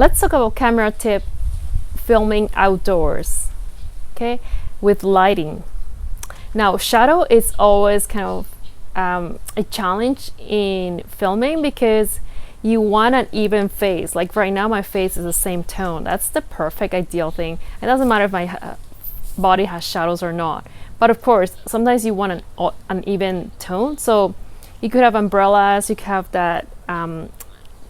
Let's talk about camera tip filming outdoors, okay, with lighting. Now, shadow is always kind of a challenge in filming because you want an even face. Like right now, my face is the same tone. That's the perfect ideal thing. It doesn't matter if my body has shadows or not. But of course, sometimes you want an even tone. So you could have umbrellas, you could have that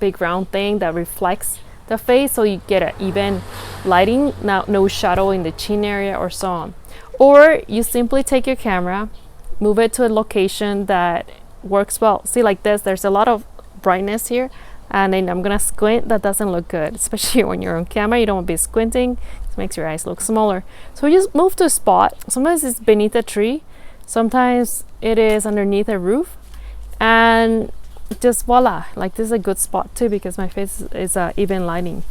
big round thing that reflects the face, so you get an even lighting, no shadow in the chin area or so on. Or you simply take your camera, move it to a location that works well. See, like this, there's a lot of brightness here, and then I'm gonna squint. That doesn't look good, especially when you're on camera. You don't want to be squinting. It makes your eyes look smaller. So we just move to a spot. Sometimes it's beneath a tree, sometimes it is underneath a roof, and just voila, like this is a good spot too because my face is even lighting.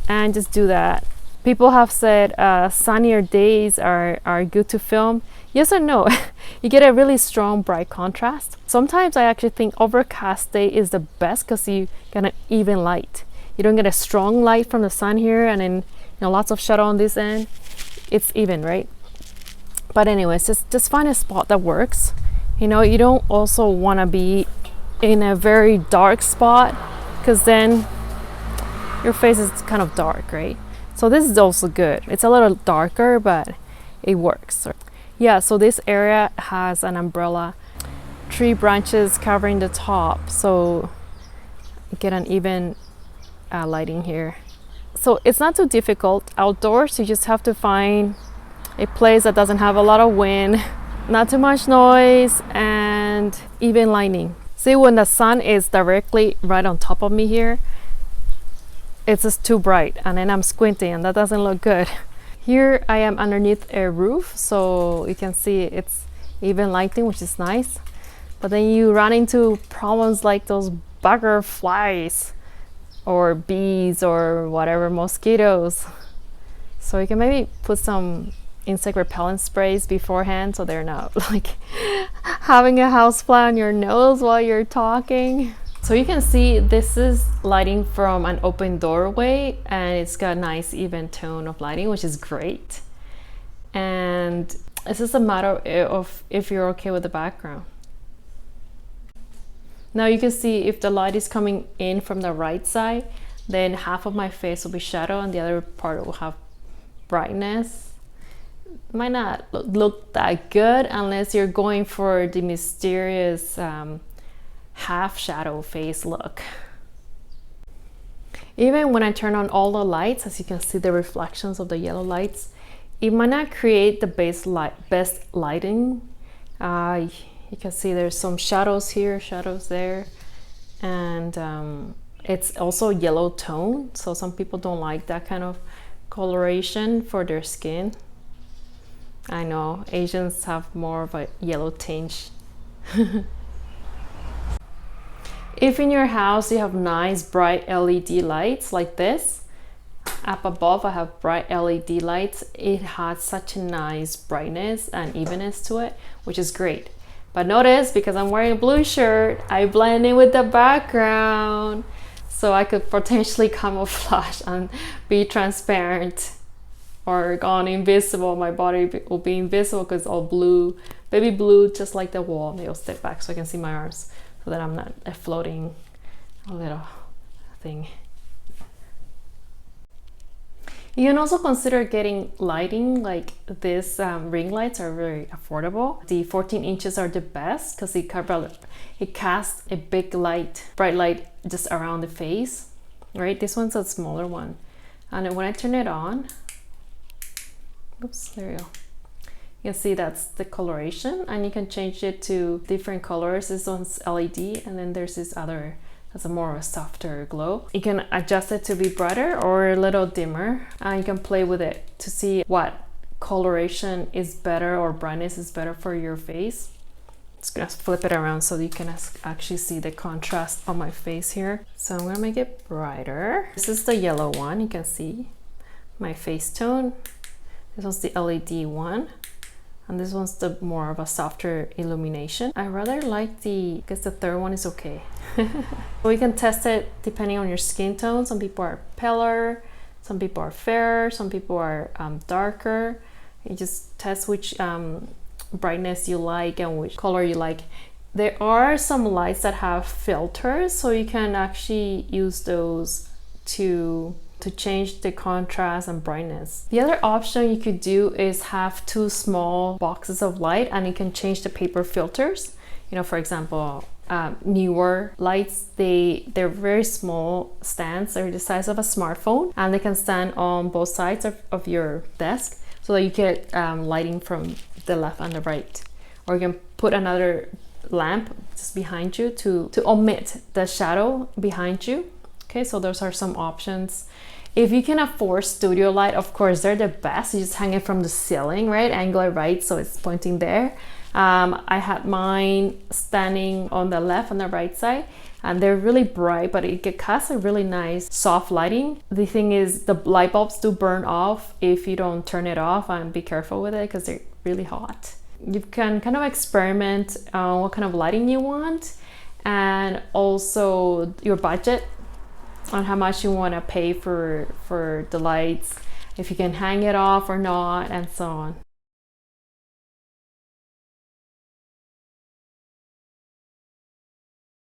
And just do that. People have said sunnier days are good to film. Yes and no. You get a really strong bright contrast. Sometimes I actually think overcast day is the best because you get an even light. You don't get a strong light from the sun here and then lots of shadow on this end. It's even, right? But anyways, just find a spot that works. You don't also want to be in a very dark spot because then your face is kind of dark, right? So this is also good. It's a little darker, but it works. Yeah, so this area has an umbrella, tree branches covering the top, so you get an even lighting here. So it's not too difficult. Outdoors, you just have to find a place that doesn't have a lot of wind, not too much noise, and even lighting. See, when the sun is directly right on top of me here, it's just too bright and then I'm squinting and that doesn't look good. Here I am underneath a roof, so you can see it's even lighting, which is nice. But then you run into problems like those bugger flies or bees or whatever, mosquitoes. So you can maybe put some insect repellent sprays beforehand so they're not like having a housefly on your nose while you're talking. So you can see this is lighting from an open doorway and it's got a nice even tone of lighting, which is great. And it's just a matter of if you're okay with the background. Now you can see if the light is coming in from the right side, then half of my face will be shadow and the other part will have brightness. Might not look that good unless you're going for the mysterious half shadow face look. Even when I turn on all the lights, as you can see the reflections of the yellow lights, it might not create the best lighting. You can see there's some shadows here, shadows there, and it's also yellow tone, so some people don't like that kind of coloration for their skin. I know Asians have more of a yellow tinge. If in your house you have nice bright LED lights like this, up above I have bright LED lights. It has such a nice brightness and evenness to it, which is great. But notice, because I'm wearing a blue shirt, I blend in with the background, so I could potentially camouflage and be transparent or gone invisible. My body will be invisible because it's all blue, baby blue, just like the wall. Maybe I'll step back so I can see my arms, so that I'm not a floating little thing. You can also consider getting lighting, like these ring lights are very affordable. The 14 inches are the best because it casts a big light, bright light just around the face, right? This one's a smaller one. And then when I turn it on, oops, there you go. You can see that's the coloration, and you can change it to different colors. This one's LED, and then there's this other that's a more of a softer glow. You can adjust it to be brighter or a little dimmer, and you can play with it to see what coloration is better or brightness is better for your face. Just gonna flip it around so you can actually see the contrast on my face here. So I'm gonna make it brighter. This is the yellow one. You can see my face tone. This was the LED one. and this one's the more of a softer illumination. I rather like I guess the third one is okay. We can test it depending on your skin tone. Some people are paler, some people are fairer, some people are darker. You just test which brightness you like and which color you like. There are some lights that have filters, so you can actually use those to change the contrast and brightness. The other option you could do is have two small boxes of light, and you can change the paper filters. You know, for example, newer lights, they're very small stands. They're the size of a smartphone, and they can stand on both sides of your desk, so that you get lighting from the left and the right. Or you can put another lamp just behind you to omit the shadow behind you. Okay, so those are some options. If you can afford studio light, of course, they're the best. You just hang it from the ceiling, right? Angle it right so it's pointing there. I had mine standing on the left and the right side, and they're really bright, but it casts a really nice soft lighting. The thing is, the light bulbs do burn off if you don't turn it off, and be careful with it because they're really hot. You can kind of experiment on what kind of lighting you want, and also your budget on how much you want to pay for the lights, if you can hang it off or not, and so on.